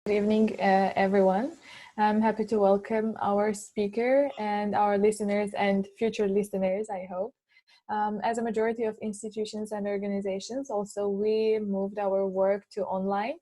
Good evening, everyone. I'm happy to welcome our speaker and our listeners and future listeners, I hope. As a majority of institutions and organizations, also we moved our work to online.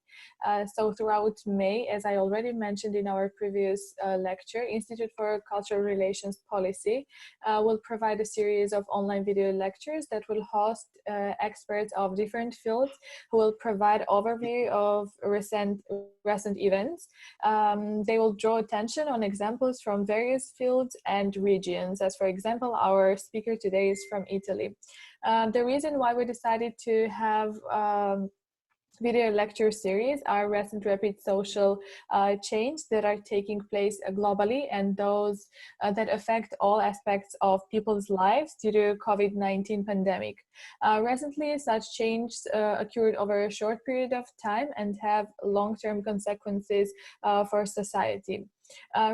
So throughout May, as I already mentioned in our previous lecture, Institute for Cultural Relations Policy will provide a series of online video lectures that will host experts of different fields who will provide overview of recent events. They will draw attention on examples from various fields and regions, as for example, our speaker today is from Italy. The reason why we decided to have video lecture series are recent rapid social change that are taking place globally, and those that affect all aspects of people's lives due to COVID-19 pandemic. Recently, such change occurred over a short period of time and have long-term consequences for society.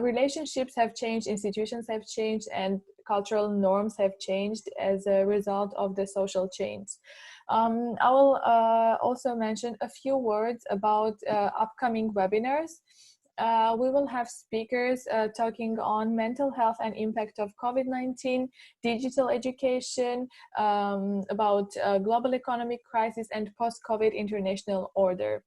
Relationships have changed, institutions have changed, and cultural norms have changed as a result of the social change. I will also mention a few words about upcoming webinars. We will have speakers talking on mental health and impact of COVID-19, digital education, about global economic crisis and post-COVID international order.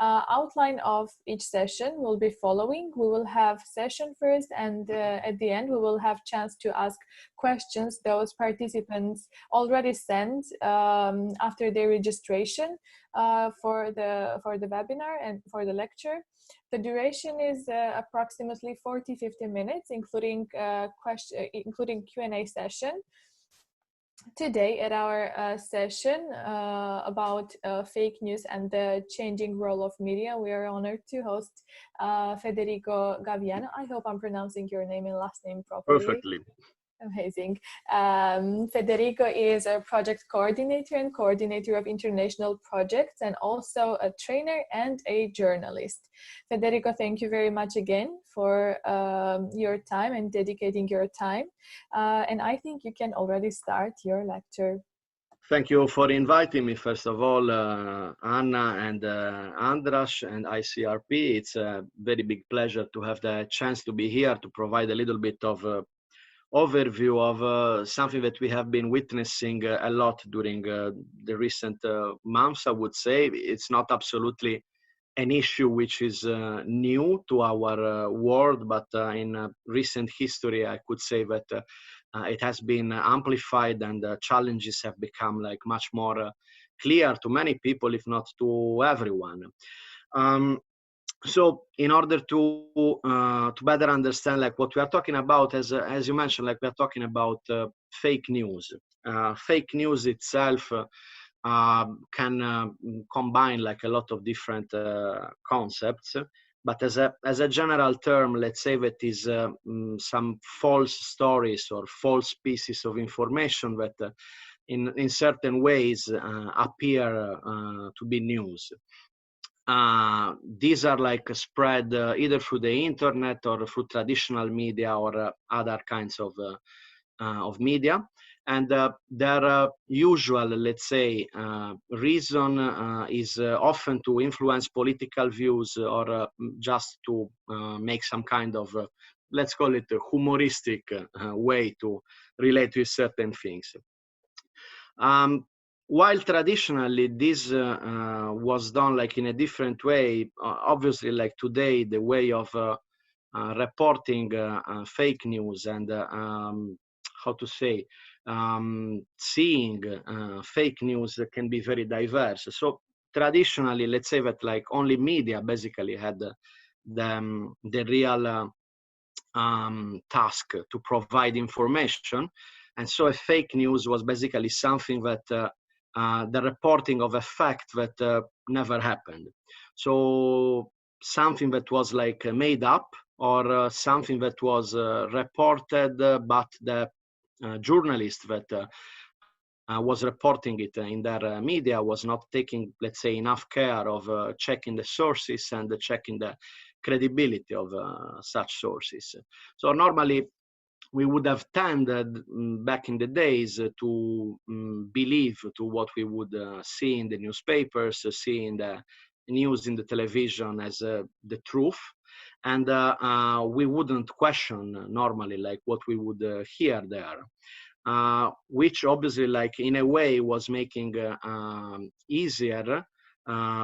Outline of each session will be following. We will have session first, and at the end we will have chance to ask questions those participants already sent after their registration for the webinar and for the lecture. The duration is approximately 40-50 minutes, including Q&A session. Today at our session about fake news and the changing role of media, we are honored to host Federico Gaviano. I hope I'm pronouncing your name and last name properly. Perfectly. Amazing. Federico is a project coordinator and coordinator of international projects, and also a trainer and a journalist. Federico, thank you very much again for your time and dedicating your time. And I think you can already start your lecture. Thank you for inviting me, first of all, Anna and Andras and ICRP. It's a very big pleasure to have the chance to be here to provide a little bit of overview of something that we have been witnessing a lot during the recent months. I would say it's not absolutely an issue which is new to our world, but in recent history, I could say that it has been amplified, and challenges have become like much more clear to many people, if not to everyone. So in order to better understand like what we are talking about, as you mentioned, like we are talking about fake news. Fake news itself can combine like a lot of different concepts, but as a general term, let's say that is some false stories or false pieces of information that in certain ways appear to be news. These are like spread either through the internet or through traditional media or other kinds of media, and their usual, let's say, reason is often to influence political views or just to make some kind of let's call it a humoristic way to relate to certain things. While traditionally this was done like in a different way, obviously like today the way of reporting fake news and how to say seeing fake news can be very diverse. So traditionally, let's say that like only media basically had the real task to provide information, and so a fake news was basically something that the reporting of a fact that never happened. So something that was like made up, or something that was reported, but the journalist that was reporting it in their media was not taking, let's say, enough care of checking the sources and checking the credibility of such sources. So normally we would have tended back in the days to believe to what we would see in the newspapers, see in the news in the television as the truth, and we wouldn't question normally like what we would hear there, which obviously like in a way was making easier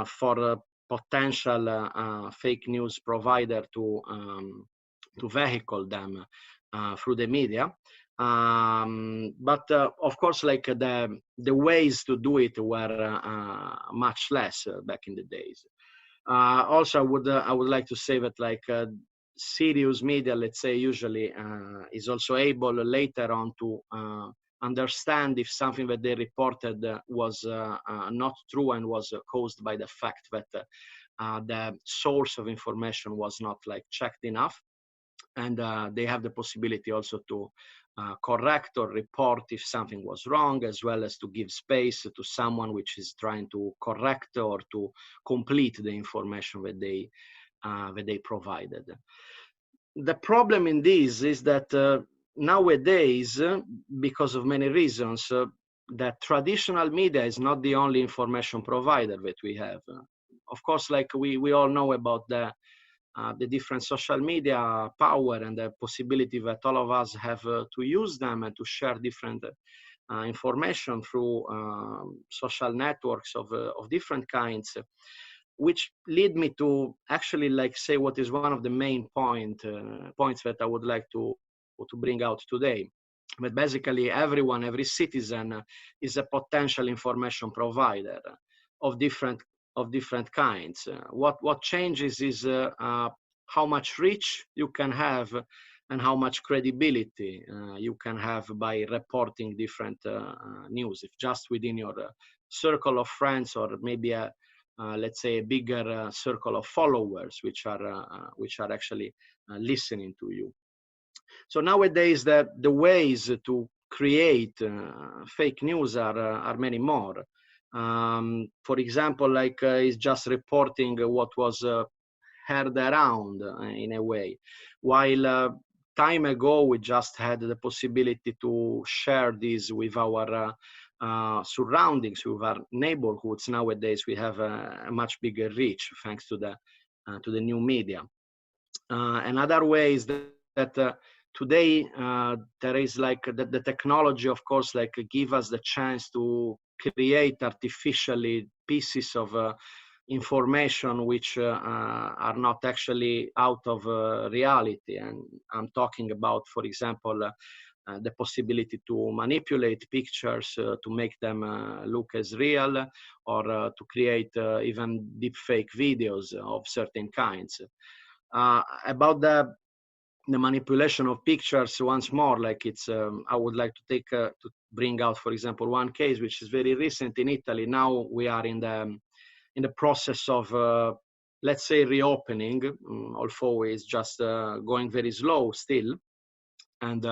for a potential fake news provider to vehicle them through the media. But of course, like the ways to do it were much less back in the days. Also, I would like to say that like serious media, let's say, usually is also able later on to understand if something that they reported was not true and was caused by the fact that the source of information was not like checked enough. And they have the possibility also to correct or report if something was wrong, as well as to give space to someone which is trying to correct or to complete the information that they provided. The problem in this is that nowadays, because of many reasons, that traditional media is not the only information provider that we have. Of course, like we all know about the different social media power and the possibility that all of us have to use them and to share different information through social networks of different kinds, which lead me to actually like say what is one of the main points that I would like to bring out today. But basically everyone, every citizen is a potential information provider of different kinds. What changes is how much reach you can have and how much credibility you can have by reporting different news. If just within your circle of friends, or maybe let's say a bigger circle of followers which are actually listening to you. So nowadays the ways to create fake news are many more. For example, like is just reporting what was heard around in a way, while time ago we just had the possibility to share this with our surroundings, with our neighborhoods. Nowadays we have a much bigger reach thanks to the new media. Another way is that today there is like the technology, of course, like give us the chance to create artificially pieces of information which are not actually out of reality. And I'm talking about, for example, the possibility to manipulate pictures to make them look as real, or to create even deep fake videos of certain kinds. About the manipulation of pictures, once more, like it's I would like to bring out, for example, one case which is very recent in Italy. Now we are in the process of let's say reopening, although it's just going very slow still. And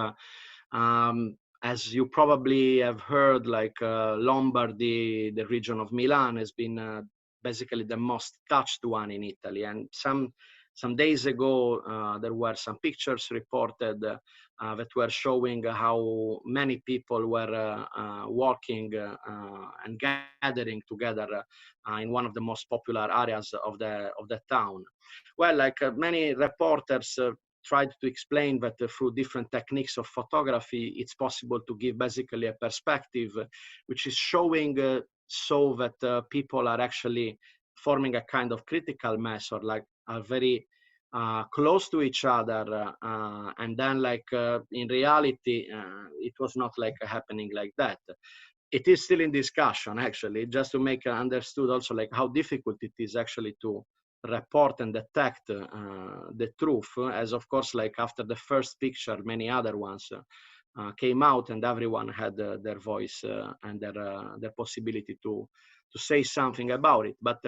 as you probably have heard, like Lombardy, the region of Milan, has been basically the most touched one in Italy. And some days ago, there were some pictures reported that were showing how many people were walking and gathering together in one of the most popular areas of the town. Well, like many reporters tried to explain that through different techniques of photography, it's possible to give basically a perspective which is showing so that people are actually forming a kind of critical mass, or like are very close to each other, and then like in reality it was not like happening like that. It is still in discussion, actually, just to make understood also like how difficult it is actually to report and detect the truth, as of course like after the first picture many other ones came out, and everyone had their voice and their possibility to say something about it. But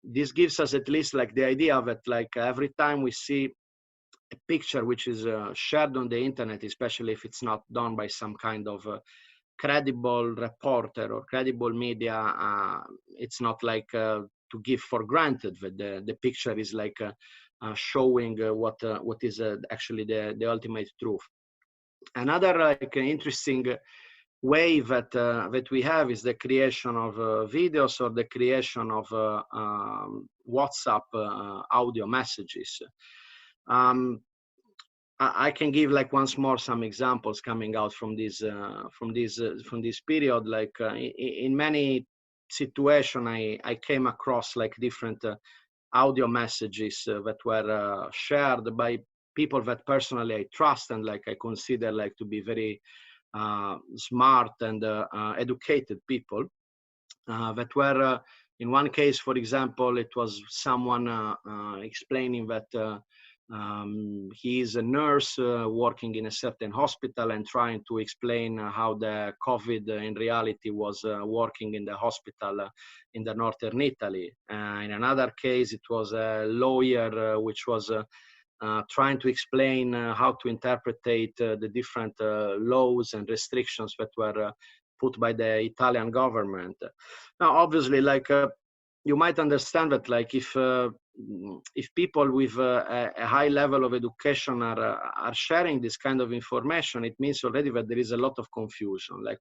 this gives us at least like the idea that like every time we see a picture which is shared on the internet, especially if it's not done by some kind of credible reporter or credible media, it's not like to give for granted that the picture is like showing what is actually the ultimate truth. Another like interesting way that we have is the creation of videos or the creation of WhatsApp audio messages. I can give like once more some examples coming out from this period. Like in many situations, I came across like different audio messages that were shared by people that personally I trust and like I consider like to be very smart and educated people that were in one case, for example, it was someone explaining that he is a nurse working in a certain hospital and trying to explain how the COVID in reality was working in the hospital in the northern Italy. In another case, it was a lawyer which was trying to explain how to interpret the different laws and restrictions that were put by the Italian government. Now, obviously, like you might understand that, like if people with a high level of education are sharing this kind of information, it means already that there is a lot of confusion, like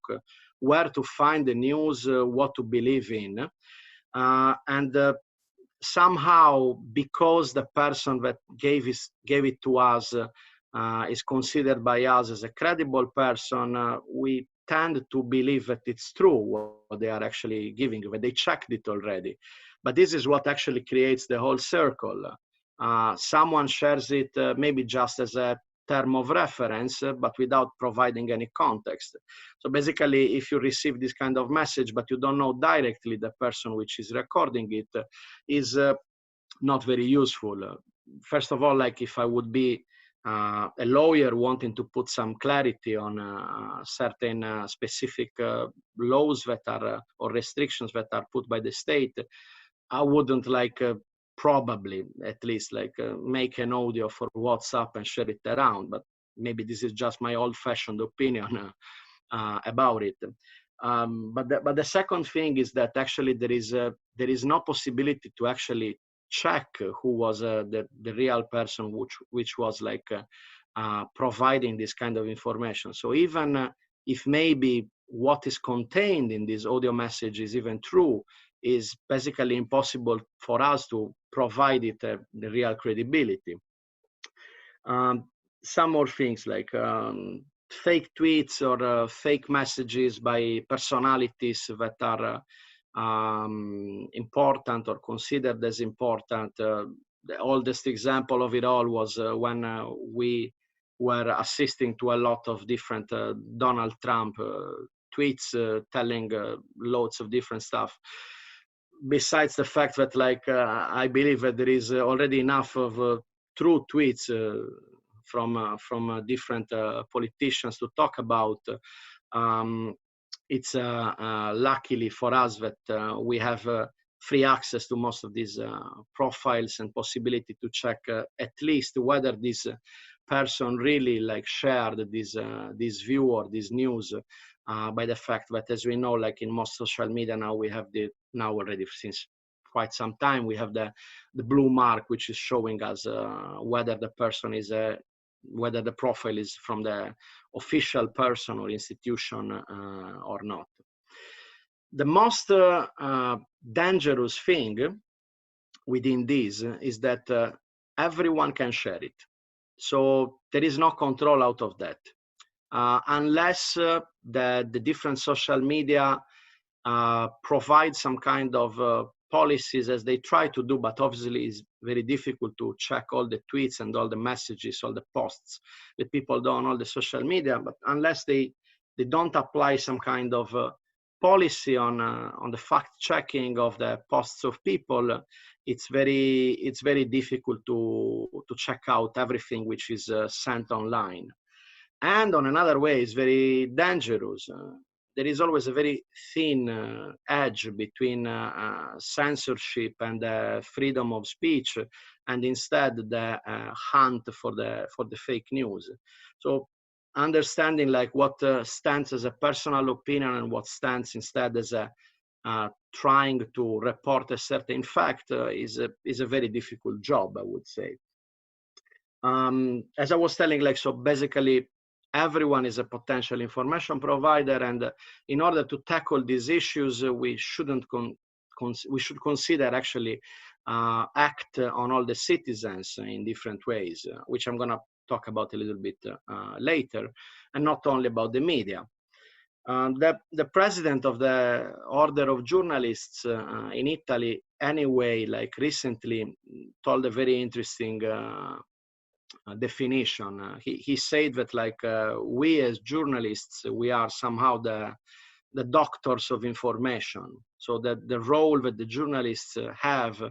where to find the news, what to believe in, and somehow, because the person that gave it to us is considered by us as a credible person, we tend to believe that it's true what they are actually giving, that they checked it already. But this is what actually creates the whole circle. Someone shares it maybe just as a term of reference, but without providing any context. So basically, if you receive this kind of message, but you don't know directly the person which is recording it, is not very useful. First of all, like if I would be a lawyer wanting to put some clarity on certain specific laws that are or restrictions that are put by the state, I wouldn't like probably at least like make an audio for WhatsApp and share it around. But maybe this is just my old-fashioned opinion about it. But the second thing is that actually there is no possibility to actually check who was the real person which was like providing this kind of information. So even if maybe what is contained in this audio message is even true, is basically impossible for us to provide it the real credibility. Some more things like fake tweets or fake messages by personalities that are important or considered as important. The oldest example of it all was when we were assisting to a lot of different Donald Trump tweets telling loads of different stuff. Besides the fact that, like, I believe that there is already enough of true tweets from different politicians to talk about. It's luckily for us that we have free access to most of these profiles and possibility to check at least whether this person really like shared this view or this news by the fact that, as we know, like in most social media now, we have now already since quite some time, we have the blue mark, which is showing us whether the person is whether the profile is from the official person or institution or not. The most dangerous thing within this is that everyone can share it. So there is no control out of that. Unless the different social media provide some kind of policies, as they try to do, but obviously it's very difficult to check all the tweets and all the messages, all the posts that people do on all the social media. But unless they don't apply some kind of policy on the fact checking of the posts of people, it's very difficult to check out everything which is sent online. And on another way, it's very dangerous. There is always a very thin edge between censorship and freedom of speech, and instead the hunt for the fake news. So understanding like what stands as a personal opinion and what stands instead as a trying to report a certain fact is a very difficult job, I would say. As I was telling, like, so basically everyone is a potential information provider, and in order to tackle these issues, we should consider actually act on all the citizens in different ways, which I'm going to talk about a little bit later, and not only about the media. The president of the Order of Journalists in Italy, anyway, like recently told a very interesting definition. He said that like we as journalists, we are somehow the doctors of information. So that the role that the journalists have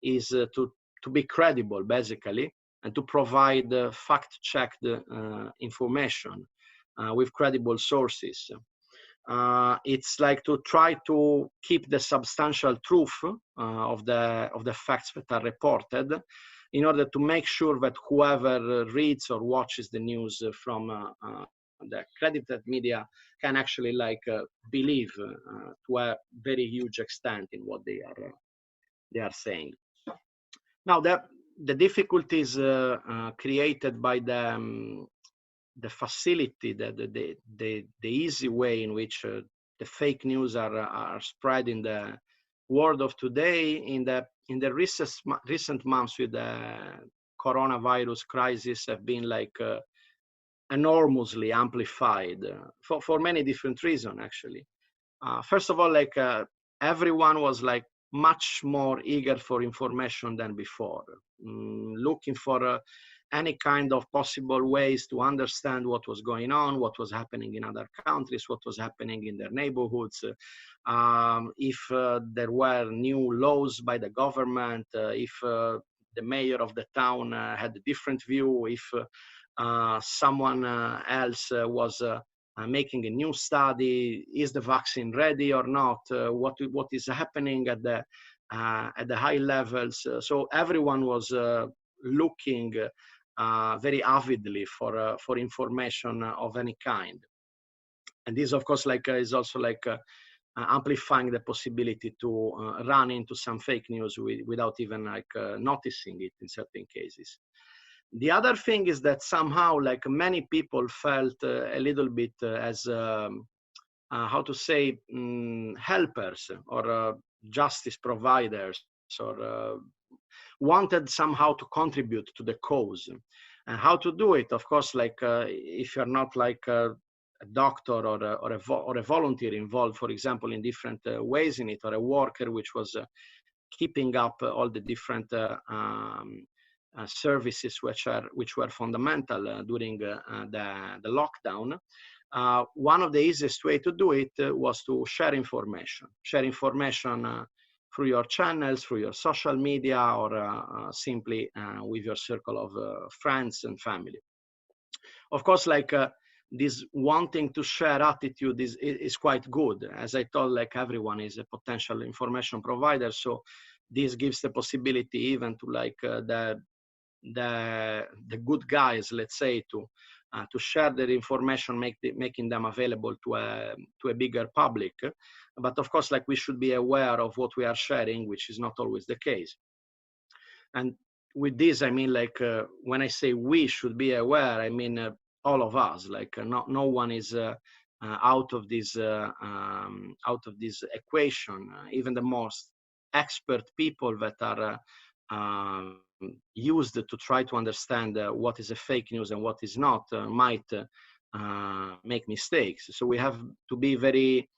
is to be credible, basically, and to provide fact-checked information with credible sources. It's like to try to keep the substantial truth of the facts that are reported, in order to make sure that whoever reads or watches the news from the accredited media can actually like believe to a very huge extent in what they are saying. Now, the difficulties created by the facility, the easy way in which the fake news are spread in the world of today, in the recent months with the coronavirus crisis, have been like enormously amplified for many different reasons, actually. First of all, like everyone was like much more eager for information than before, looking for any kind of possible ways to understand what was going on, what was happening in other countries, what was happening in their neighborhoods, if there were new laws by the government, if the mayor of the town had a different view, if someone else was making a new study, is the vaccine ready or not, what is happening at the high levels. So everyone was looking very avidly for information of any kind. And this, of course, like is also like amplifying the possibility to run into some fake news without even like noticing it in certain cases. The other thing is that somehow like many people felt a little bit as how to say, helpers or justice providers, or wanted somehow to contribute to the cause. And how to do it? Of course, like if you're not like a doctor or a volunteer involved, for example, in different ways in it, or a worker which was keeping up all the different services which were fundamental during the lockdown. One of the easiest way to do it was to share information. Through your channels, through your social media, or simply with your circle of friends and family. Of course, like this wanting to share attitude is quite good. As I told, like everyone is a potential information provider, so this gives the possibility even to like the good guys, let's say, to share their information, making them available to a bigger public. But of course, like we should be aware of what we are sharing, which is not always the case. And with this, I mean, like when I say we should be aware, I mean all of us. Like no one is out of this equation. Even the most expert people that are used to try to understand what is a fake news and what is not might make mistakes. So we have to be very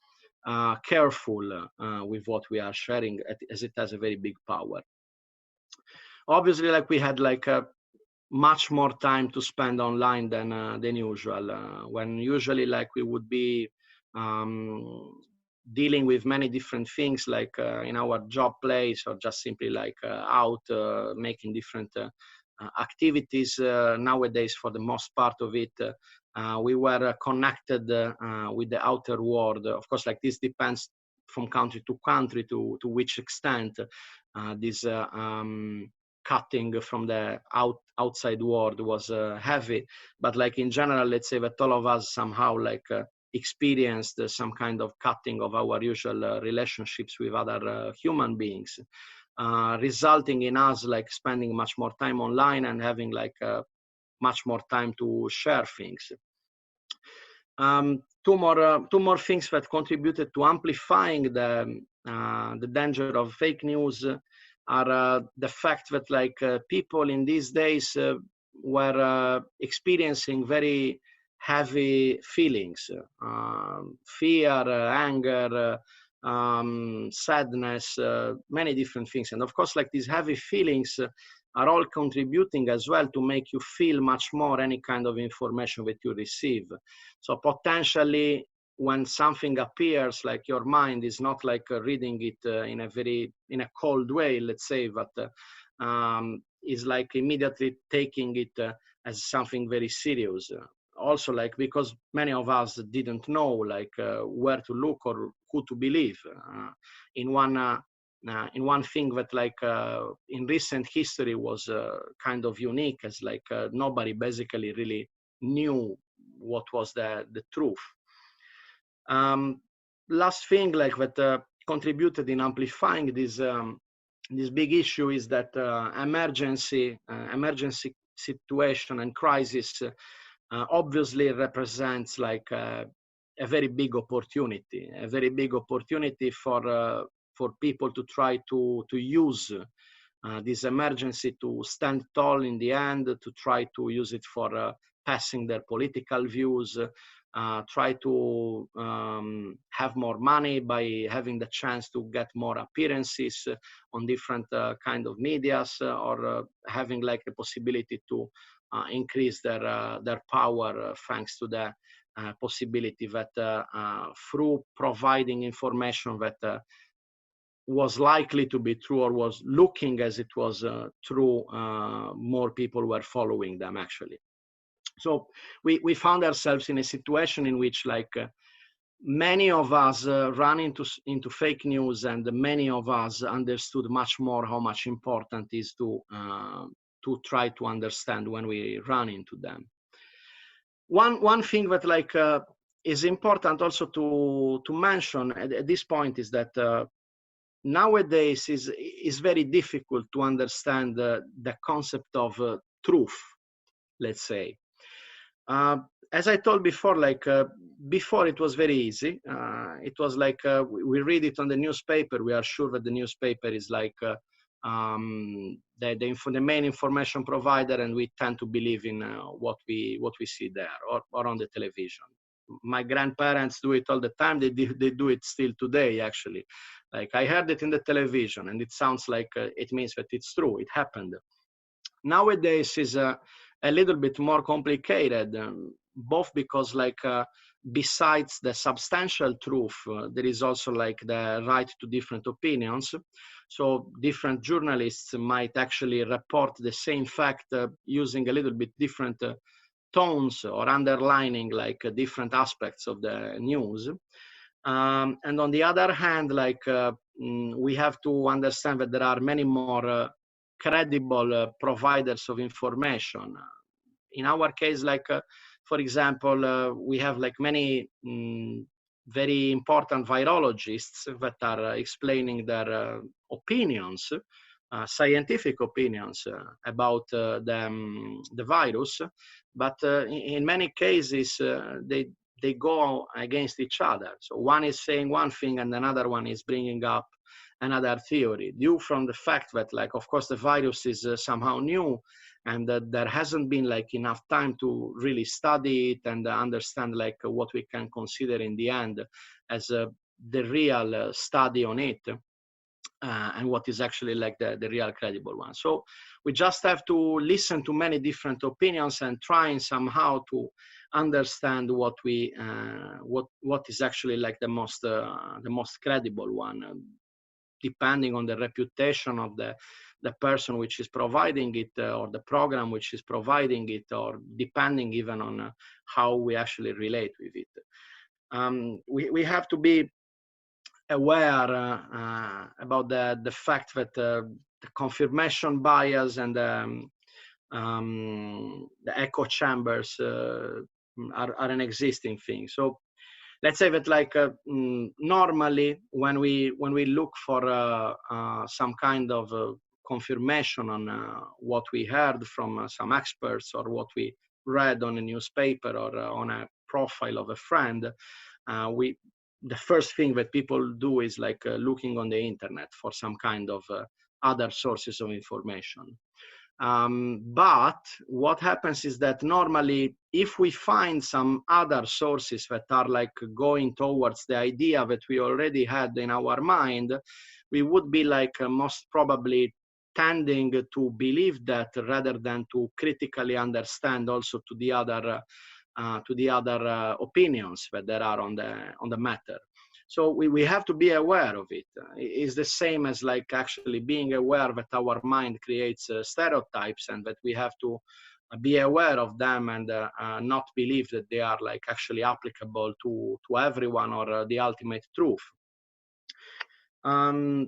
careful with what we are sharing, as it has a very big power. Obviously, like we had like much more time to spend online than usual. When usually like we would be dealing with many different things, like in our job place, or just simply like out making different activities. Nowadays, for the most part of it, we were connected with the outer world. Of course, like this depends from country to country to which extent this cutting from the outside world was heavy. But like in general, let's say that all of us somehow like experienced some kind of cutting of our usual relationships with other human beings, resulting in us like spending much more time online and having like much more time to share things. Two more things that contributed to amplifying the danger of fake news are the fact that people in these days were experiencing very heavy feelings, fear, anger, sadness, many different things. And of course, these heavy feelings are all contributing as well to make you feel much more any kind of information that you receive. So potentially, when something appears, your mind is not reading it in a cold way, let's say, but is immediately taking it as something very serious. Also, because many of us didn't know where to look or who to believe. In one thing that in recent history was kind of unique, as nobody basically really knew what was the truth. Last thing that contributed in amplifying this big issue is that emergency situation and crisis obviously represents a very big opportunity for people to try to use this emergency to stand tall in the end, to try to use it for passing their political views, try to have more money by having the chance to get more appearances on different kind of medias, or having the possibility to increase their power thanks to the possibility that through providing information that was likely to be true or was looking as it was true, more people were following them actually. So we found ourselves in a situation in which many of us ran into fake news, and many of us understood much more how much important it is to try to understand when we run into them. One thing that is important also to mention at this point is that nowadays is very difficult to understand the concept of truth, let's say. As I told before, before it was very easy. It was we read it on the newspaper. We are sure that the newspaper is the main information provider, and we tend to believe in what we see there or on the television. My grandparents do it all the time. They do it still today, actually. I heard it in the television, and it sounds it means that it's true. It happened. Nowadays is a little bit more complicated, both because besides the substantial truth, there is also the right to different opinions. So different journalists might actually report the same fact using a little bit different tones or underlining different aspects of the news. And on the other hand, we have to understand that there are many more credible providers of information. In our case, for example, we have many very important virologists that are explaining their opinions, scientific opinions about the virus, but in many cases they go against each other. So one is saying one thing and another one is bringing up another theory, due from the fact that of course the virus is somehow new, and that there hasn't been enough time to really study it and understand what we can consider in the end as the real study on it, and what is actually the real credible one. So we just have to listen to many different opinions and trying somehow to understand what is actually the most credible one, depending on the reputation of the person which is providing it, or the program which is providing it, or depending even on how we actually relate with it. We have to be aware about the fact that the confirmation bias and the echo chambers are an existing thing. So let's say that normally when we look for some kind of confirmation on what we heard from some experts, or what we read on a newspaper or on a profile of a friend, the first thing that people do is like looking on the internet for some kind of other sources of information. But what happens is that normally if we find some other sources that are like going towards the idea that we already had in our mind, we would be like most probably tending to believe that rather than to critically understand also to the other opinions that there are on the matter. So we have to be aware of it. It's the same as like actually being aware that our mind creates stereotypes, and that we have to be aware of them and not believe that they are like actually applicable to everyone or the ultimate truth.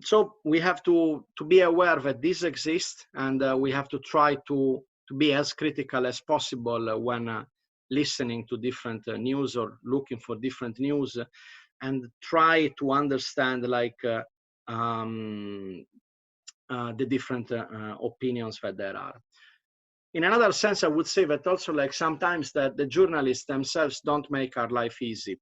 So we have to be aware that this exists, and we have to try to be as critical as possible when listening to different news or looking for different news, and try to understand like the different opinions that there are. In another sense, I would say that also like sometimes that the journalists themselves don't make our life easy,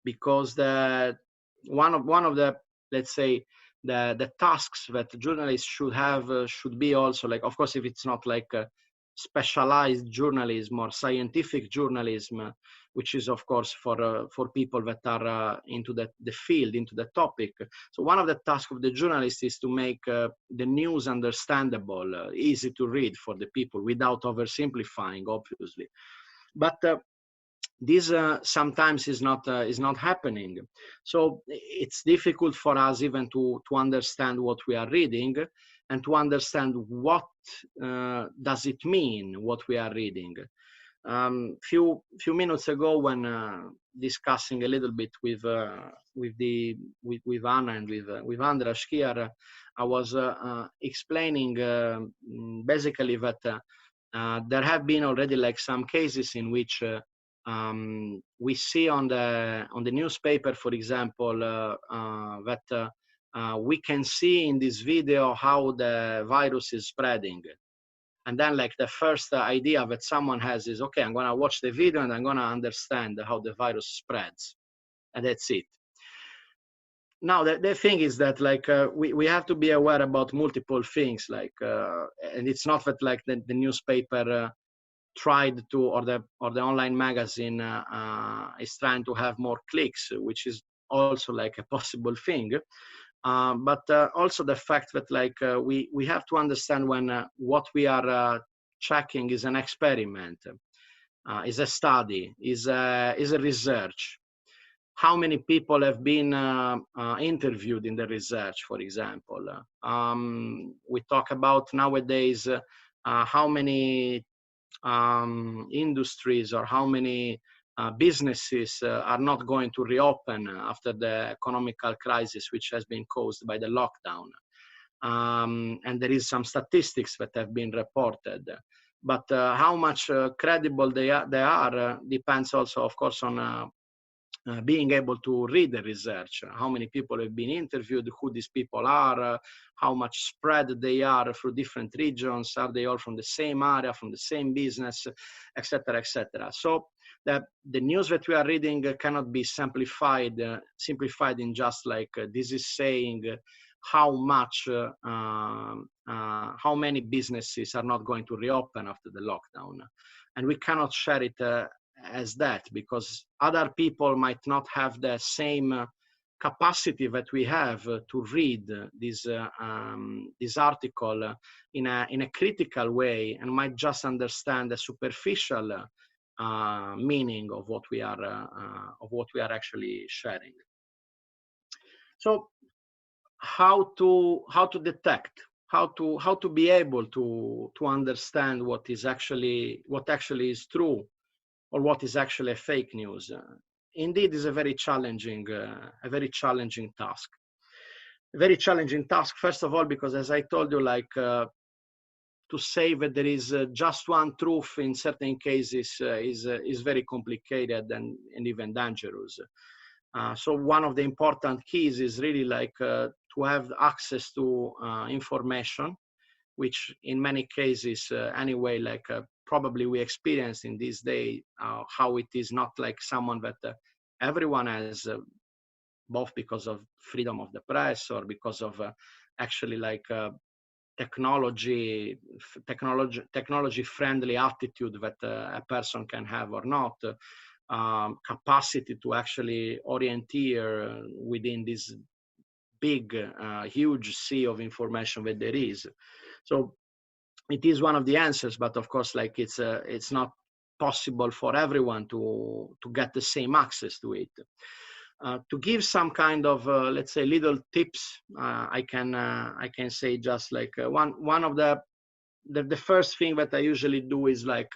because one of the, let's say, the tasks that journalists should have should be also like, of course, if it's not like specialized journalism or scientific journalism, which is of course for people that are into the field, into the topic. So one of the tasks of the journalist is to make the news understandable, easy to read for the people without oversimplifying, obviously. But this sometimes is not happening. So it's difficult for us even to understand what we are reading, and to understand what does it mean, what we are reading. Few minutes ago, when discussing a little bit with Anna and with Andras here, I was explaining basically that there have been already like some cases in which we see on the newspaper, for example, that we can see in this video how the virus is spreading. And then like the first idea that someone has is, okay, I'm going to watch the video and I'm going to understand how the virus spreads. And that's it. Now, the thing is that like we have to be aware about multiple things. Like, and it's not that like the newspaper tried to, or the online magazine is trying to have more clicks, which is also like a possible thing. But also the fact that like we have to understand when what we are checking is an experiment, is a study, is a research. How many people have been interviewed in the research, for example? We talk about nowadays how many industries or how many businesses are not going to reopen after the economical crisis which has been caused by the lockdown. And there is some statistics that have been reported. But how much credible they are depends also, of course, on being able to read the research, how many people have been interviewed, who these people are, how much spread they are through different regions, are they all from the same area, from the same business, etc., etc. So the news that we are reading cannot be simplified in just like this is saying how many businesses are not going to reopen after the lockdown, and we cannot share it as that, because other people might not have the same capacity that we have to read this article in a critical way, and might just understand the superficial meaning of what we are actually sharing. So how to detect, how to be able to understand what actually is true, or what is actually a fake news, indeed is a very challenging task. A very challenging task, first of all, because as I told you, like to say that there is just one truth in certain cases is very complicated and even dangerous. So one of the important keys is really like to have access to information, which in many cases anyway, like probably we experience in this day, how it is not like someone that everyone has, both because of freedom of the press or because of actually like technology friendly attitude that a person can have or not, capacity to actually orienteer within this big, huge sea of information that there is. So it is one of the answers, but of course, like it's not possible for everyone to get the same access to it. To give some kind of let's say little tips, I can say just like one of the first thing that I usually do is like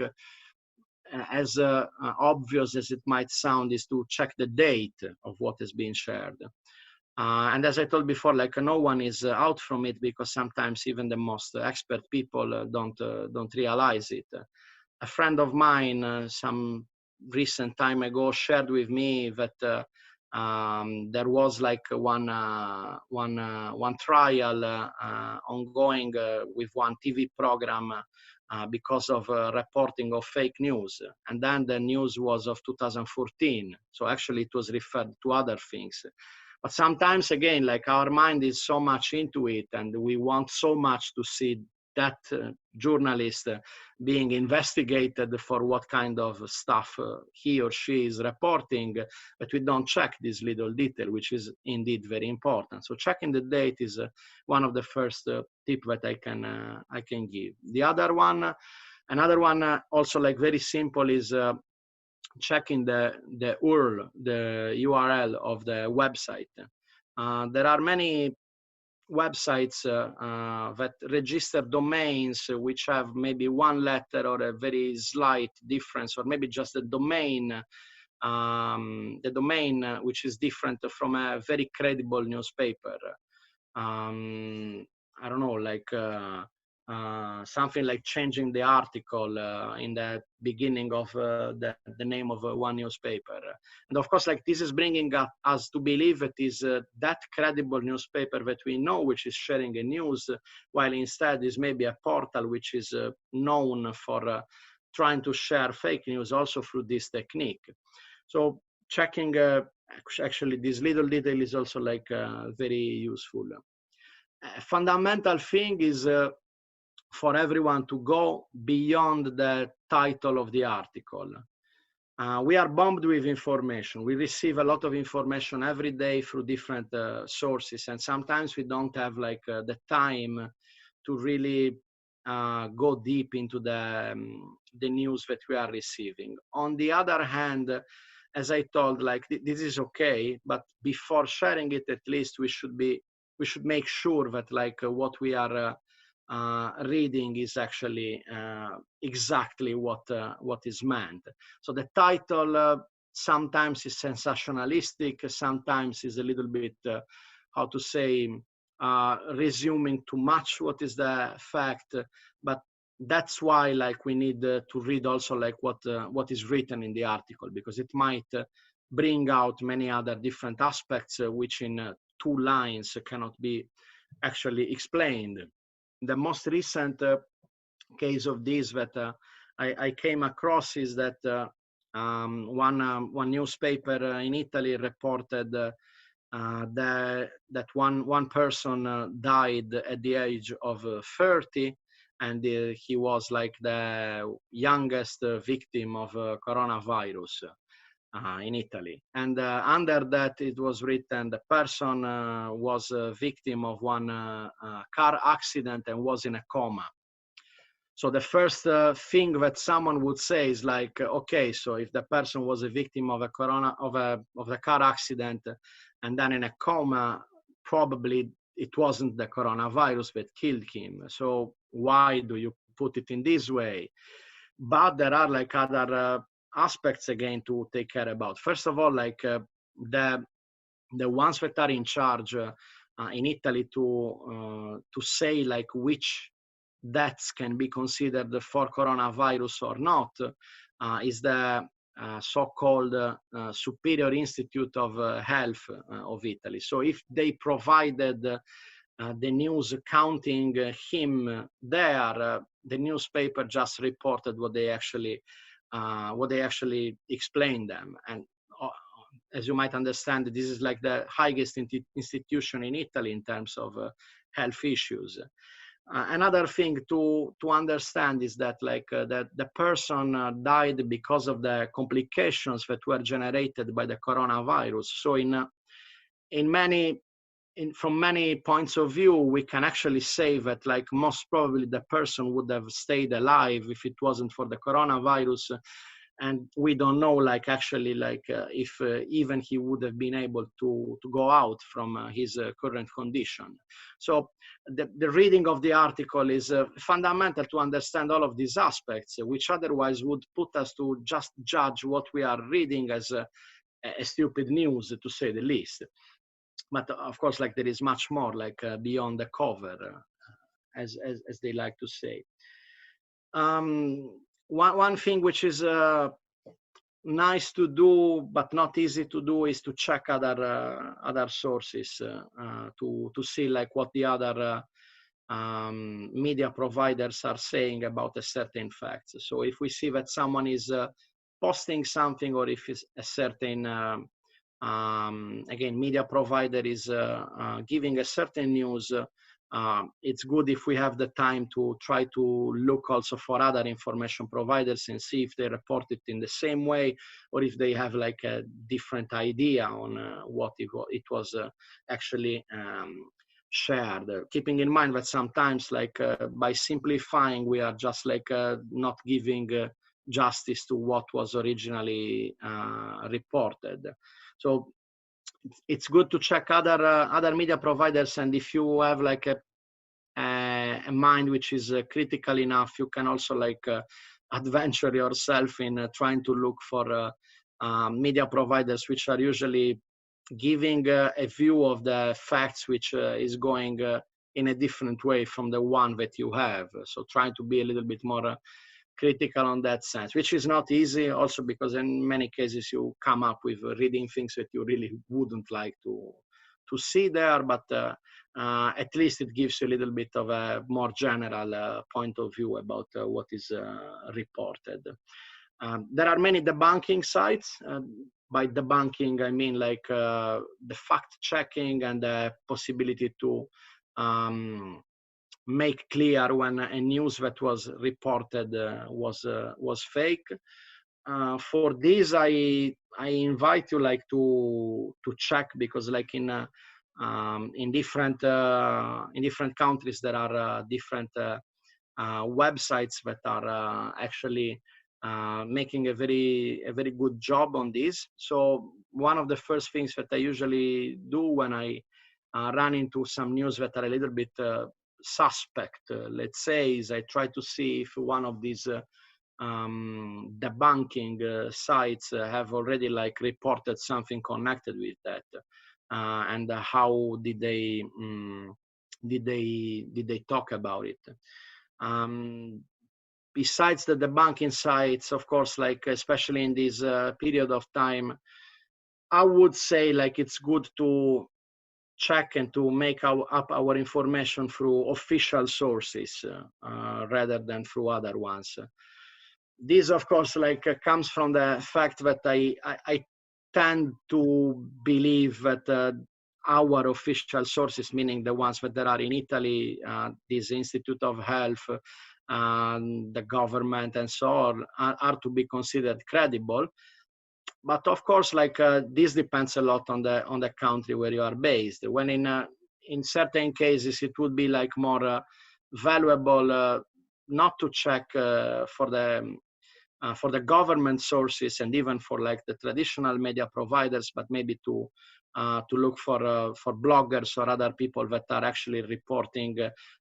as obvious as it might sound, is to check the date of what is being shared. And as I told before, like no one is out from it, because sometimes even the most expert people don't realize it. A friend of mine some recent time ago shared with me that there was like one trial ongoing with one TV program because of reporting of fake news, and then the news was of 2014. So actually, it was referred to other things. But sometimes, again, like our mind is so much into it, and we want so much to see that journalist being investigated for what kind of stuff he or she is reporting, but we don't check this little detail, which is indeed very important. So checking the date is one of the first tip that I can give. The other one, another one, also like very simple, is checking the URL of the website. There are many websites that register domains which have maybe one letter or a very slight difference, or maybe just the domain which is different from a very credible newspaper. I don't know, like something like changing the article in the beginning of the name of one newspaper. And of course, like this is bringing us to believe it is that credible newspaper that we know, which is sharing a news, while instead is maybe a portal which is known for trying to share fake news also through this technique. So checking actually this little detail is also like very useful. A fundamental thing is for everyone to go beyond the title of the article. We are bombed with information. We receive a lot of information every day through different sources, and sometimes we don't have like the time to really go deep into the news that we are receiving. On the other hand, as I told, like this is okay, but before sharing it, at least we should make sure that like what we are reading is actually exactly what is meant. So the title sometimes is sensationalistic, sometimes is a little bit how to say resuming too much what is the fact, but that's why like we need to read also like what is written in the article, because it might bring out many other different aspects which in 2 lines cannot be actually explained. The most recent case of this that I came across is that one newspaper in Italy reported that one person died at the age of 30, and he was like the youngest victim of coronavirus in Italy. And under that, it was written the person was a victim of one car accident and was in a coma. So the first thing that someone would say is like, okay, so if the person was a victim of a car accident and then in a coma, probably it wasn't the coronavirus that killed him. So why do you put it in this way? But there are like other aspects again to take care about. First of all, like the ones that are in charge in Italy to say like which deaths can be considered for coronavirus or not is the so-called Superior Institute of Health of Italy. So if they provided the news counting him there. The newspaper just reported what they actually explained them. And as you might understand, this is like the highest institution in Italy in terms of health issues. Another thing to understand is that that the person died because of the complications that were generated by the coronavirus. So from many points of view, we can actually say that like most probably the person would have stayed alive if it wasn't for the coronavirus. And we don't know if even he would have been able to go out from his current condition. So the reading of the article is fundamental to understand all of these aspects, which otherwise would put us to just judge what we are reading as a stupid news, to say the least. But of course, there is much more beyond the cover, as they like to say. One thing which is nice to do but not easy to do is to check other sources to see what the other media providers are saying about a certain fact. So if we see that someone is posting something, or if it's a certain again media provider is giving a certain news, it's good if we have the time to try to look also for other information providers and see if they report it in the same way, or if they have a different idea on what it was actually shared. Keeping in mind that sometimes by simplifying, we are just not giving justice to what was originally reported. So it's good to check other media providers, and if you have a mind which is critical enough, you can also adventure yourself in trying to look for media providers which are usually giving a view of the facts which is going in a different way from the one that you have. So trying to be a little bit more critical on that sense, which is not easy also because in many cases you come up with reading things that you really wouldn't like to see there, but at least it gives you a little bit of a more general point of view about what is reported. There are many debunking sites. By debunking, I mean the fact checking and the possibility to make clear when a news that was reported was fake. For this, I invite you to check, because in different countries there are different websites that are actually making a very good job on this. So one of the first things that I usually do when I run into some news that are a little bit suspect, let's say, is I try to see if one of these debunking sites have already reported something connected with that, and how did they talk about it. Besides the debunking sites, of course, especially in this period of time, I would say it's good to check and to make up our information through official sources rather than through other ones. This, of course, comes from the fact that I tend to believe that our official sources, meaning the ones that there are in Italy, this Institute of Health, the government, and so on, are to be considered credible. But of course, this depends a lot on the country where you are based. When in certain cases it would be more valuable not to check for the government sources and even for the traditional media providers, but maybe to look for bloggers or other people that are actually reporting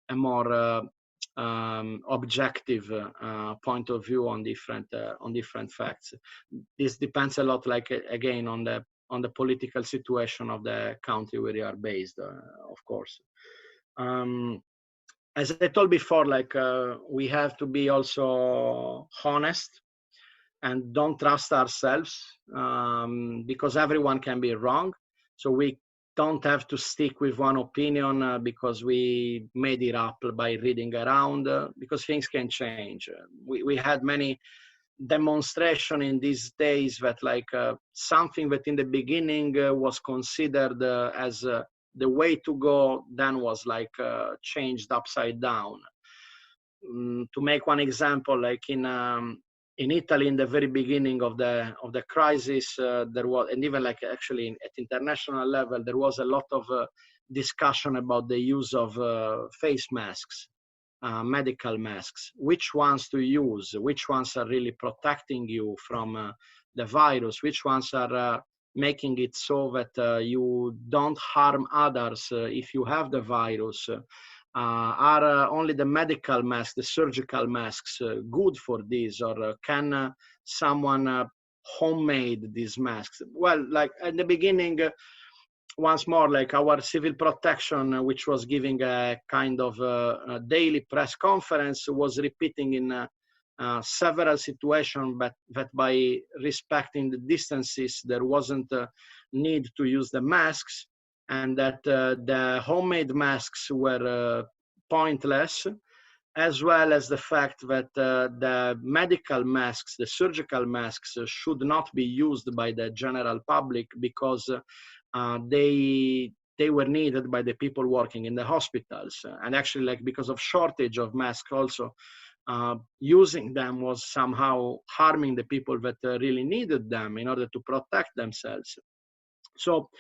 a more objective point of view on different facts. This depends a lot, again, on the political situation of the country where you are based, of course. As I told before, we have to be also honest and don't trust ourselves, because everyone can be wrong. So we don't have to stick with one opinion because we made it up by reading around, because things can change. We had many demonstration in these days that like something that in the beginning was considered as the way to go, then was like changed upside down. To make one example, like in Italy, in the very beginning of the crisis, there was, and even like actually at international level, there was a lot of discussion about the use of face masks, medical masks, which ones to use, which ones are really protecting you from the virus, which ones are making it so that you don't harm others if you have the virus. Are only the medical masks, the surgical masks, good for this, or can someone homemade these masks? Well, like at the beginning, once more, like our civil protection, which was giving a kind of a daily press conference, was repeating in several situations that by respecting the distances, there wasn't a need to use the masks, and that the homemade masks were pointless, as well as the fact that the medical masks, the surgical masks, should not be used by the general public because they were needed by the people working in the hospitals. And actually, like because of shortage of masks also, using them was somehow harming the people that really needed them in order to protect themselves. So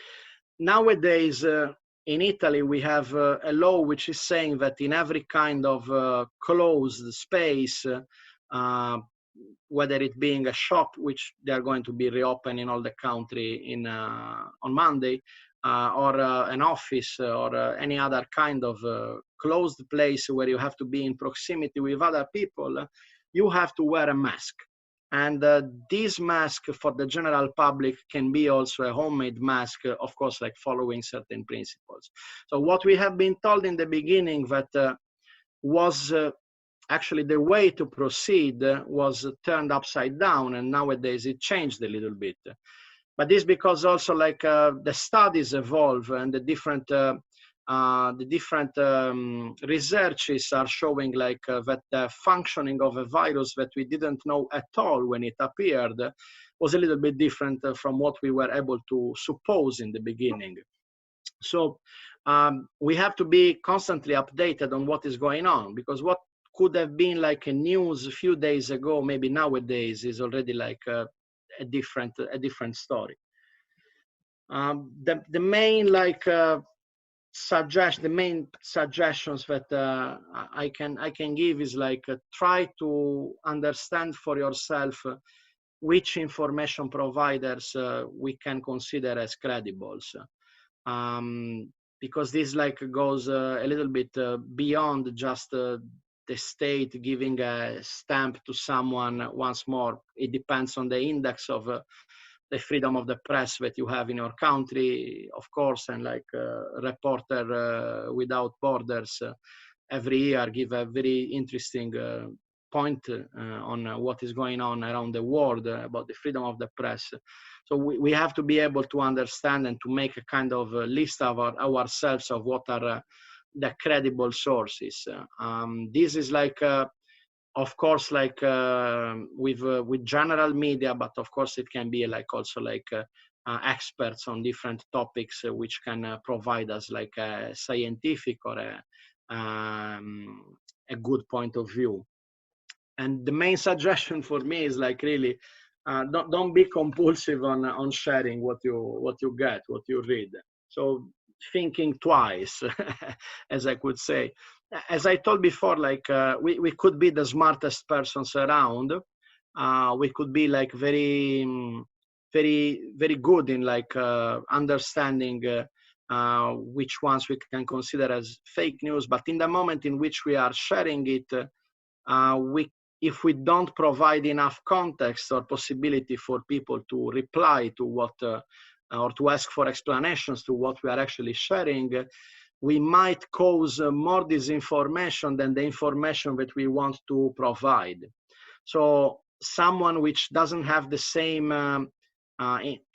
nowadays, in Italy, we have a law which is saying that in every kind of closed space, whether it being a shop, which they are going to be reopened in all the country on Monday, or an office or any other kind of closed place where you have to be in proximity with other people, you have to wear a mask. And this mask for the general public can be also a homemade mask, of course, like following certain principles. So what we have been told in the beginning that was actually the way to proceed was turned upside down, and nowadays it changed a little bit. But this because also like the studies evolve, and the different researches are showing like that the functioning of a virus that we didn't know at all when it appeared was a little bit different from what we were able to suppose in the beginning. So we have to be constantly updated on what is going on, because what could have been like a news a few days ago, maybe nowadays is already like a different story. The main like the main suggestions that I can give is like try to understand for yourself which information providers we can consider as credible, because this like goes a little bit beyond just the state giving a stamp to someone. Once more, it depends on the index of the freedom of the press that you have in your country, of course, and like Reporter Without Borders every year give a very interesting point on what is going on around the world about the freedom of the press. So we have to be able to understand and to make a kind of list of ourselves of what are the credible sources. This is like of course, like with general media, but of course it can be like also like experts on different topics, which can provide us like a scientific or a good point of view. And the main suggestion for me is like really don't be compulsive on sharing what you get, what you read. So thinking twice, as I could say. As I told before, like we could be the smartest persons around. We could be like very good in like understanding which ones we can consider as fake news. But in the moment in which we are sharing it, if we don't provide enough context or possibility for people to reply to what or to ask for explanations to what we are actually sharing, we might cause more disinformation than the information that we want to provide. So someone which doesn't have the same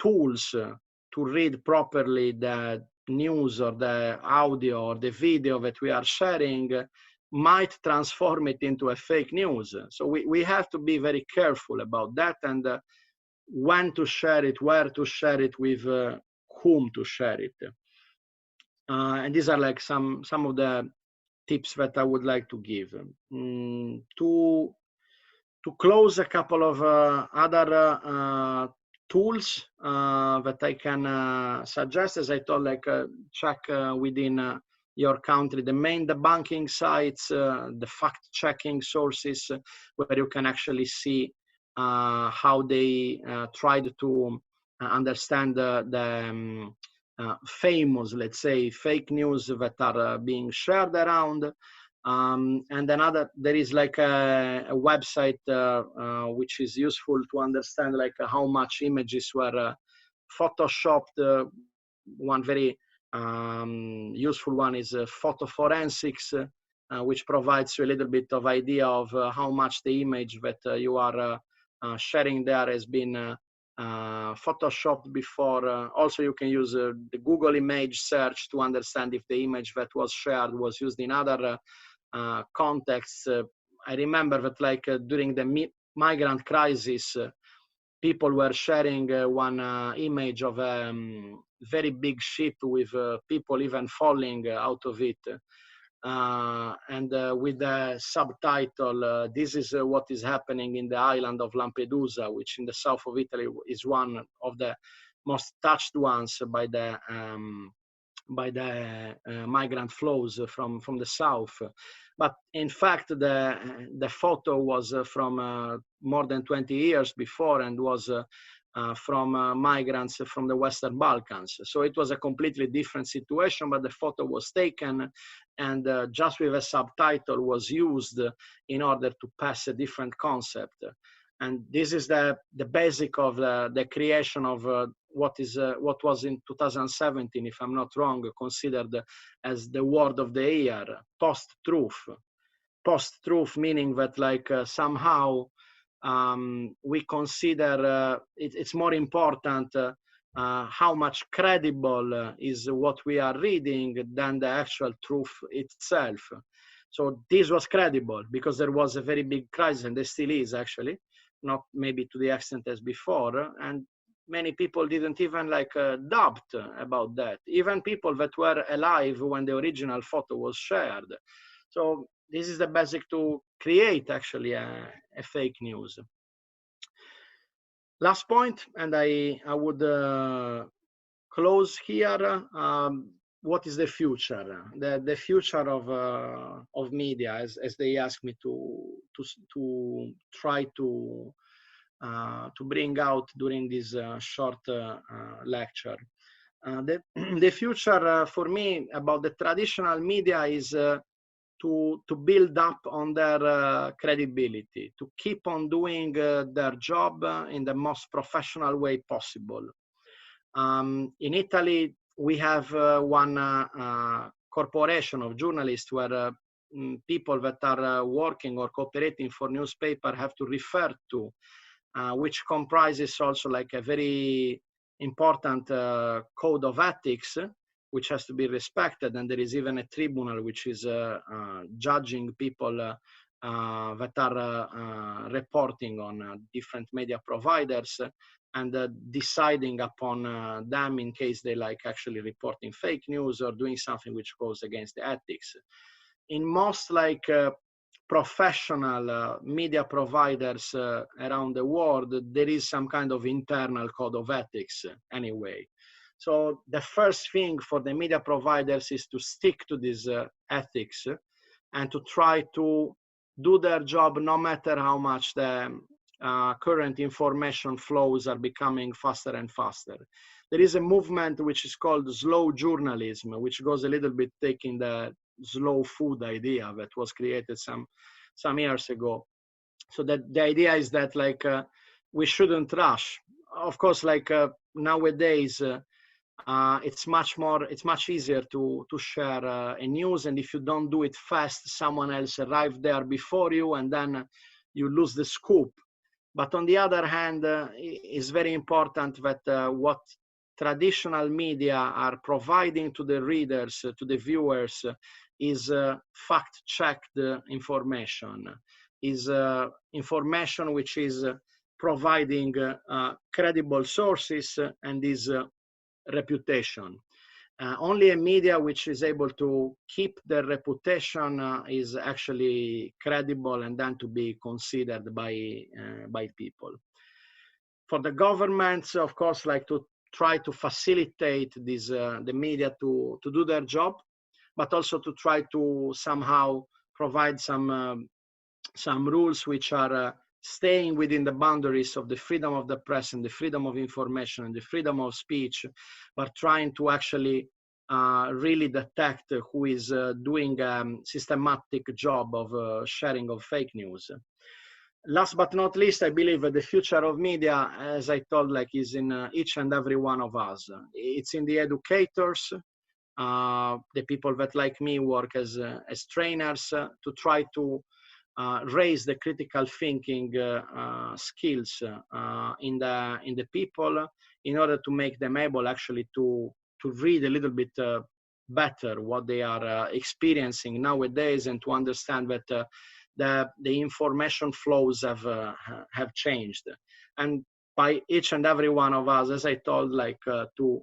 tools to read properly the news or the audio or the video that we are sharing might transform it into a fake news. So we have to be very careful about that, and when to share it, where to share it, with whom to share it. And these are like some of the tips that I would like to give. To close, a couple of other tools that I can suggest, as I told, like check within your country the main debunking sites, the fact-checking sources, where you can actually see how they tried to understand the famous, let's say, fake news that are being shared around. And another, there is like a website which is useful to understand like how much images were photoshopped. One very useful one is photo forensics, which provides you a little bit of idea of how much the image that you are sharing there has been photoshopped before. Also, you can use the Google image search to understand if the image that was shared was used in other contexts. I remember that like during the migrant crisis, people were sharing one image of a very big ship with people even falling out of it. And with the subtitle, this is what is happening in the island of Lampedusa, which in the south of Italy is one of the most touched ones by the migrant flows from the south. But in fact, the photo was from more than 20 years before, and was from migrants from the Western Balkans. So it was a completely different situation, but the photo was taken, and just with a subtitle was used in order to pass a different concept. And this is the basic of the creation of what was in 2017, if I'm not wrong, considered as the word of the year, post-truth. Post-truth meaning that like somehow we consider it's more important how much credible is what we are reading than the actual truth itself. So this was credible because there was a very big crisis, and there still is actually, not maybe to the extent as before, and many people didn't even like doubt about that, even people that were alive when the original photo was shared. So this is the basic to create actually a fake news. Last point, and I would close here. What is the future? The future of media, as they asked me to try to bring out during this short lecture. The future for me about the traditional media is to build up on their credibility, to keep on doing their job in the most professional way possible. In Italy, we have one corporation of journalists where people that are working or cooperating for newspaper have to refer to, which comprises also like a very important code of ethics, which has to be respected. And there is even a tribunal which is judging people that are reporting on different media providers, and deciding upon them in case they like actually reporting fake news or doing something which goes against the ethics. In most like professional media providers around the world, there is some kind of internal code of ethics anyway. So the first thing for the media providers is to stick to this ethics and to try to do their job no matter how much the current information flows are becoming faster and faster. There is a movement which is called slow journalism, which goes a little bit taking the slow food idea that was created some years ago. So that the idea is that like we shouldn't rush. Of course, like nowadays, it's much easier to share a news, and if you don't do it fast, someone else arrived there before you, and then you lose the scoop. But on the other hand, it's very important that what traditional media are providing to the readers, to the viewers, is fact-checked information, is information which is providing credible sources and is reputation. Only a media which is able to keep their reputation is actually credible and then to be considered by people. For the governments, of course, like to try to facilitate this, the media to do their job, but also to try to somehow provide some rules which are staying within the boundaries of the freedom of the press and the freedom of information and the freedom of speech, but trying to actually really detect who is doing a systematic job of sharing of fake news. Last but not least, I believe the future of media, as I told, like, is in each and every one of us. It's in the educators, the people that, like me, work as trainers to try to raise the critical thinking skills in the people in order to make them able actually to read a little bit better what they are experiencing nowadays, and to understand that the information flows have changed. And by each and every one of us, as I told, like to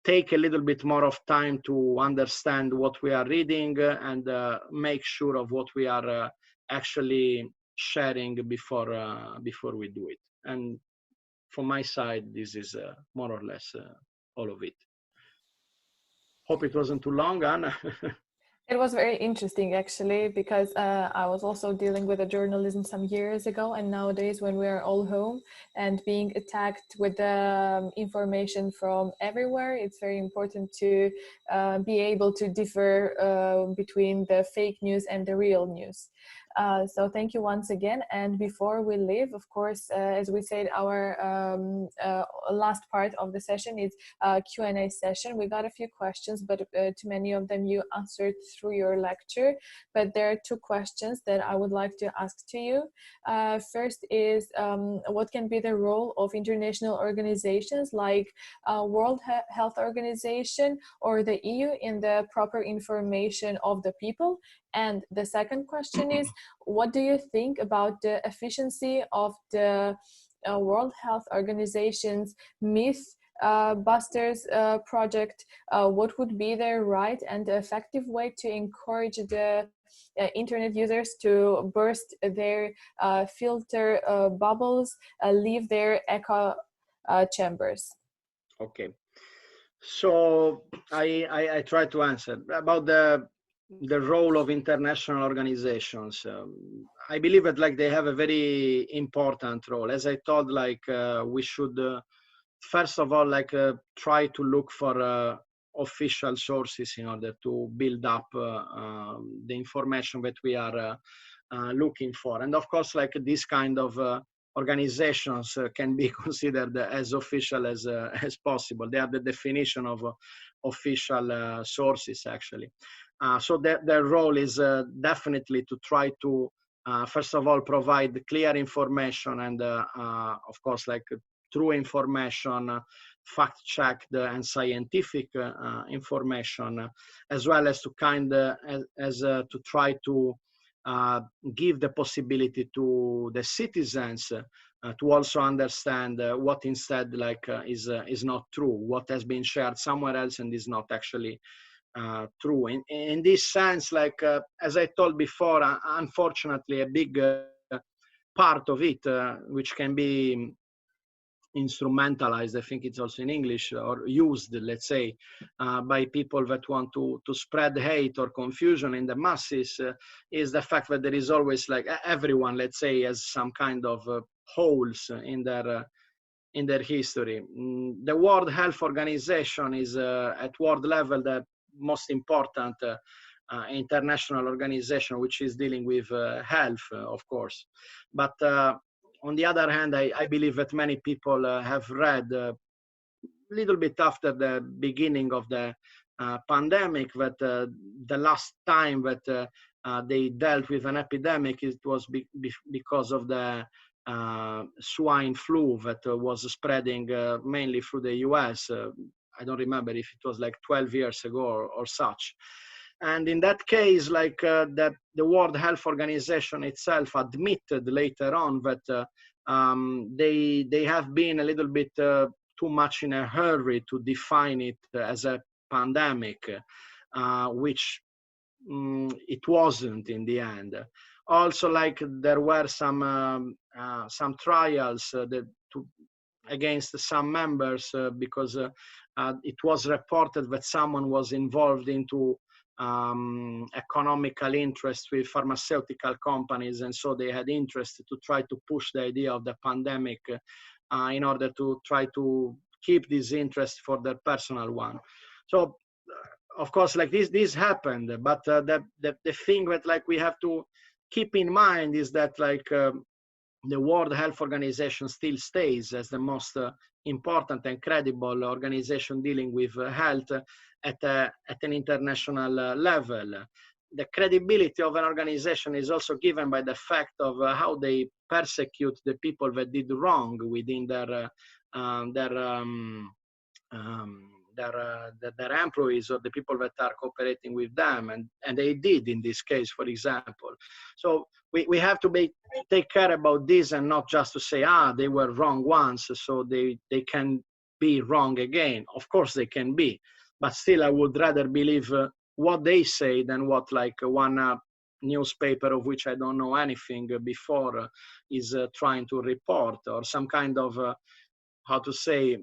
take a little bit more of time to understand what we are reading and make sure of what we are actually sharing before we do it. And from my side, this is more or less all of it. Hope it wasn't too long, Anna. It was very interesting, actually, because I was also dealing with journalism some years ago, and nowadays when we are all home and being attacked with information from everywhere, it's very important to be able to differ between the fake news and the real news. So thank you once again. And before we leave, of course, as we said, our last part of the session is a Q&A session. We got a few questions, but too many of them you answered through your lecture. But there are two questions that I would like to ask to you. First is, what can be the role of international organizations like World Health Organization or the EU in the proper information of the people? And the second question is, what do you think about the efficiency of the World Health Organization's Mythbusters project? What would be the right and effective way to encourage the internet users to burst their filter bubbles, leave their echo chambers? Okay, so I try to answer about the role of international organizations. I believe that, like, they have a very important role. As I told, like we should first of all, like try to look for official sources in order to build up the information that we are looking for. And of course, like, this kind of organizations can be considered as official as possible. They are the definition of official sources, actually. So their role is definitely to try to, first of all, provide clear information and, of course, like true information, fact-checked and scientific information, as well as to to try to give the possibility to the citizens to also understand what instead, like, is not true, what has been shared somewhere else and is not actually true. In this sense, like as I told before, unfortunately, a big part of it, which can be instrumentalized, I think it's also in English, or used, let's say, by people that want to spread hate or confusion in the masses, is the fact that there is always, like, everyone, let's say, has some kind of holes in their history. The World Health Organization is at world level the most important international organization which is dealing with health, of course. But on the other hand, I believe that many people have read a little bit after the beginning of the pandemic that the last time that they dealt with an epidemic, it was because of the swine flu that was spreading mainly through the US. I don't remember if it was like 12 years ago or such. And in that case, like that the World Health Organization itself admitted later on that they have been a little bit too much in a hurry to define it as a pandemic, which it wasn't in the end. Also, like there were some trials against some members because it was reported that someone was involved into economical interest with pharmaceutical companies, and so they had interest to try to push the idea of the pandemic in order to try to keep this interest for their personal one. So of course, like this happened, but the thing that like we have to keep in mind is that like the World Health Organization still stays as the most important and credible organization dealing with health at an international level. The credibility of an organization is also given by the fact of how they persecute the people that did wrong within their employees or the people that are cooperating with them, and they did in this case, for example. So we have to take care about this and not just to say, they were wrong once, so they can be wrong again. Of course they can be, but still I would rather believe what they say than what like one newspaper of which I don't know anything before is trying to report, or some kind of how to say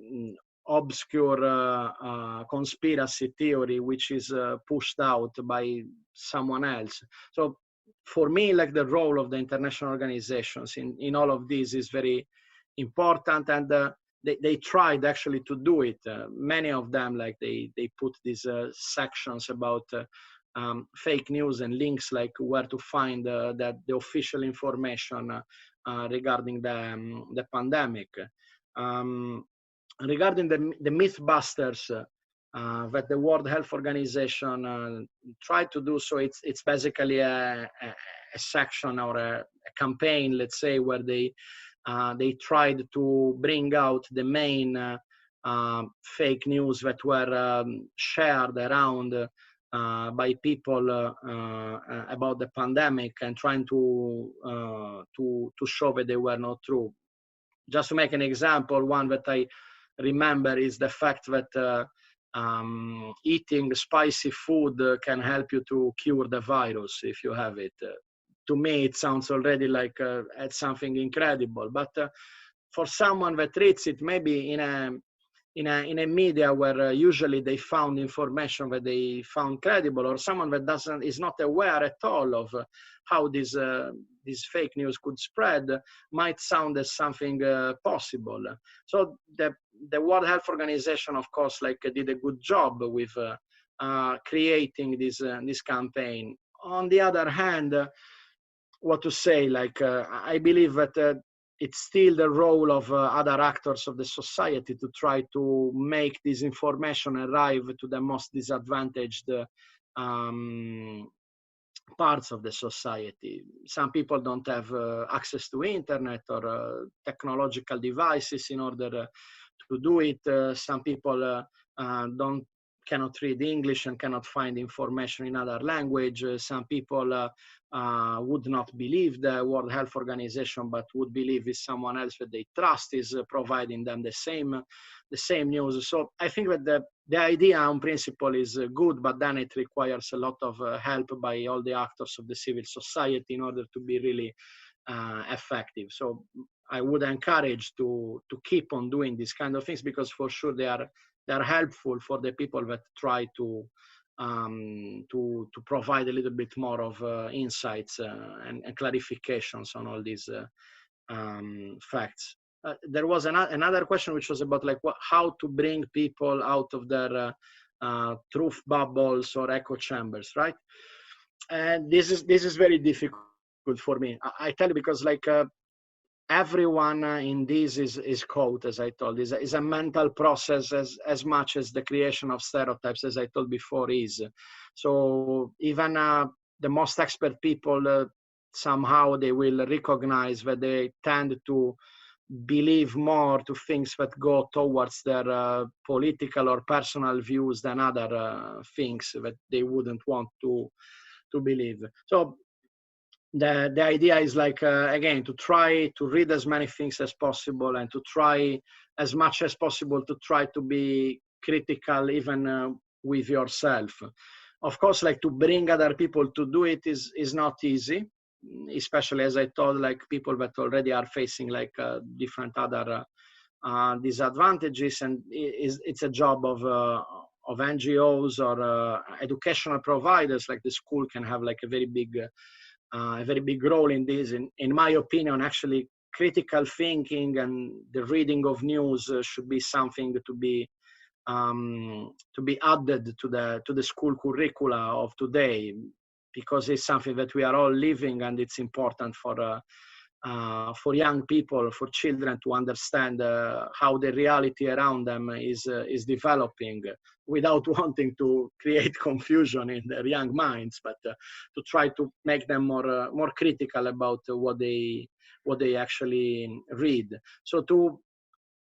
obscure conspiracy theory which is pushed out by someone else. So for me, like the role of the international organizations in all of this is very important, and they tried actually to do it. Many of them, like they put these sections about fake news and links like where to find the official information regarding the pandemic. Regarding the mythbusters that the World Health Organization tried to do, so it's basically a section or a campaign, let's say, where they tried to bring out the main fake news that were shared around by people about the pandemic, and trying to show that they were not true. Just to make an example, one that I remember is the fact that eating spicy food can help you to cure the virus if you have it. To me, it sounds already like it's something incredible. But for someone that reads it, maybe in a media where usually they found information that they found credible, or someone that is not aware at all of how this fake news could spread, might sound as something possible. So the World Health Organization, of course, like did a good job with creating this campaign. On the other hand, what to say? Like I believe that it's still the role of other actors of the society to try to make this information arrive to the most disadvantaged parts of the society. Some people don't have access to internet or technological devices in order to do it. Some people cannot read English and cannot find information in other language. Some people would not believe the World Health Organization, but would believe if someone else that they trust is providing them the same news. So I think that the idea on principle is good, but then it requires a lot of help by all the actors of the civil society in order to be really effective. So I would encourage to keep on doing these kind of things, because for sure they are helpful for the people that try to provide a little bit more of insights and clarifications on all these facts. There was another question which was about like how to bring people out of their truth bubbles or echo chambers, right? And this is very difficult for me. I tell you, because like everyone in this is caught, as I told, is a mental process as much as the creation of stereotypes, as I told before, is. So even the most expert people somehow they will recognize that they tend to believe more to things that go towards their political or personal views than other things that they wouldn't want to believe. So the idea is like, again, to try to read as many things as possible and to try as much as possible to try to be critical even with yourself. Of course, like to bring other people to do it is not easy, especially as I told, like people that already are facing like different other disadvantages, and it's a job of NGOs or educational providers. Like the school can have like a very big role in this. In my opinion, actually, critical thinking and the reading of news should be something to be added to the school curricula of today, because it's something that we are all living, and it's important for young people, for children to understand how the reality around them is developing, without wanting to create confusion in their young minds, but to try to make them more critical about what they actually read. So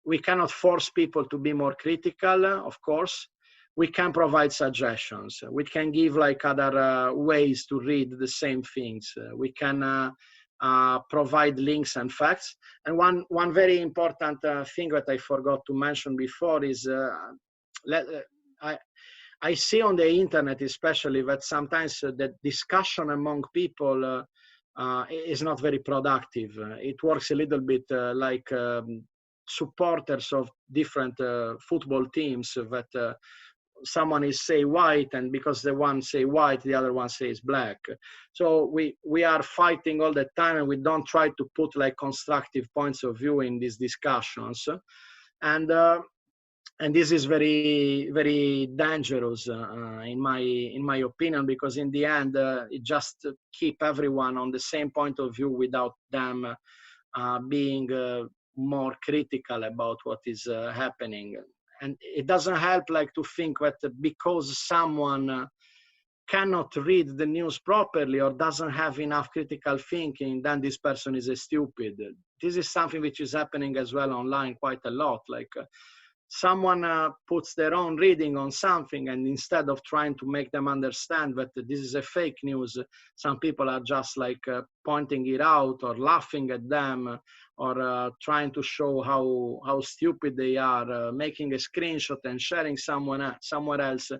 we cannot force people to be more critical, of course. We can provide suggestions. We can give like other ways to read the same things. We can provide links and facts. And one very important thing that I forgot to mention before is I see on the internet especially that sometimes the discussion among people is not very productive. It works a little bit like supporters of different football teams that someone is say white, and because the one say white, the other one says black. So we are fighting all the time, and we don't try to put like constructive points of view in these discussions. And this is very, very dangerous in my opinion, because in the end it just keep everyone on the same point of view without them being more critical about what is happening. And it doesn't help like to think that because someone cannot read the news properly or doesn't have enough critical thinking, then this person is a stupid. This is something which is happening as well online quite a lot. Like someone puts their own reading on something, and instead of trying to make them understand that this is a fake news, some people are just like pointing it out or laughing at them, or trying to show how stupid they are, making a screenshot and sharing somewhere else.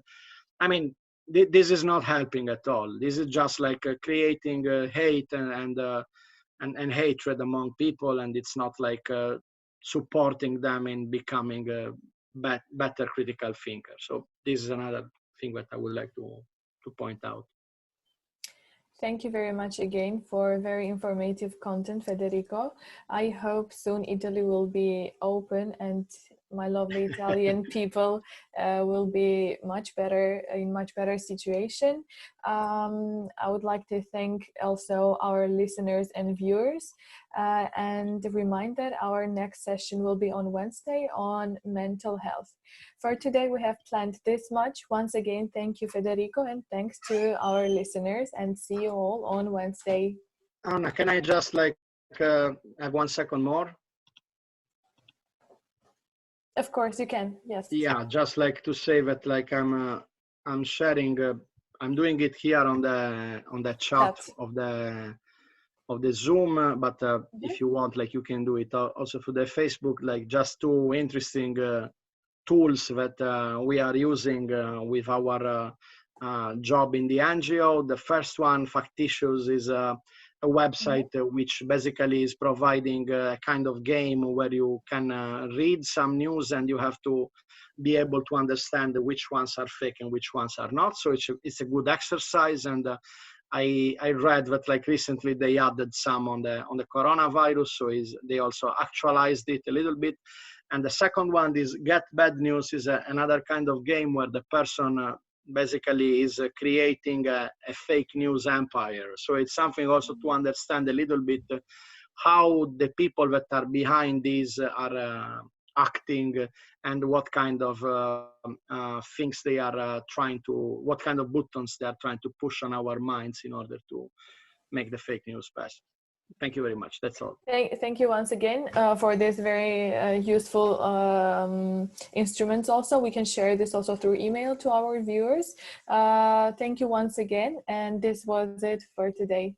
I mean, this is not helping at all. This is just like creating hate and hatred among people, and it's not like supporting them in becoming a better critical thinker. So this is another thing that I would like to point out. Thank you very much again for very informative content, Federico. I hope soon Italy will be open and my lovely Italian people will be in much better situation. I would like to thank also our listeners and viewers and remind that our next session will be on Wednesday on mental health. For today, we have planned this much. Once again, thank you, Federico, and thanks to our listeners, and see you all on Wednesday. Anna, can I just like have 1 second more? Of course you can. Yes. Yeah, just like to say that like I'm sharing, I'm doing it here on the chat of the Zoom, but if you want, like you can do it also through the Facebook. Like just two interesting tools that we are using with our job in the NGO. The first one, Factitious, is a website which basically is providing a kind of game where you can read some news and you have to be able to understand which ones are fake and which ones are not. So it's a good exercise. And I read that like recently they added some on the coronavirus, so they also actualized it a little bit. And the second one is Get Bad News, is another kind of game where the person basically is creating a fake news empire. So it's something also to understand a little bit how the people that are behind these are acting, and what kind of things they are trying to, what kind of buttons they are trying to push on our minds in order to make the fake news pass. Thank you very much. That's all. Thank you once again for this very useful instruments. Also, we can share this also through email to our viewers. Thank you once again, and this was it for today.